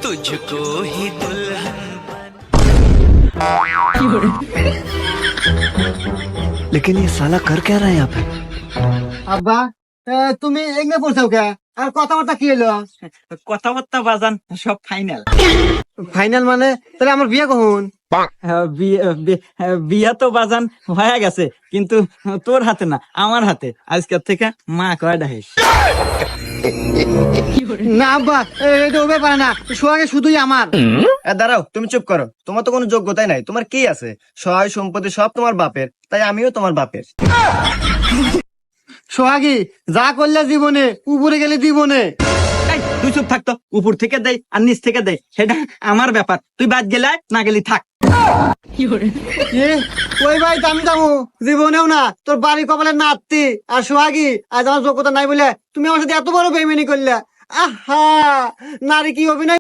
तुझको ही दुल्हन लेकिन ये साला कर क्या रहा है यहाँ पे? আব্বা তুমি এগনে পড়ছাও কে আর কথাবার্তা কি হলো? কথাবার্তা বাজান সব ফাইনাল। ফাইনাল মানে তাহলে আমার বিয়ে কখন? বিয়া তো বাজান হয়ে গেছে, কিন্তু তোর হাতে না, আমার হাতে। আজকের থেকে মা কয় ডাহিস। না আব্বা, এটা হবে পারে না, সোহাগে শুধুই আমার। দাঁড়াও, তুমি চুপ করো। তোমার তো কোনো যোগ্যতাই নাই। তোমার কি আছে? সহায় সম্পত্তি সব তোমার বাপের, তাই আমিও তোমার বাপের। সোহাগী যা করলে জীবনে, উপরে গেলে জীবনে। এই, তুই চুপ থাকতো। উপর থেকে দেয় আর নিচ থেকে দেয়, সেটা আমার ব্যাপার। তুই বাদ গেলে আয়, না গেলি থাক। ওই ভাই আমি যাবো জীবনেও না। তোর বাড়ি কপালের নাতি আর সোহাগী আজ আমার যোগ্যতা নাই বলে তুমি আমার সাথে এত বড় বেইমানি করলে। আহা, নারী কি অভিনয়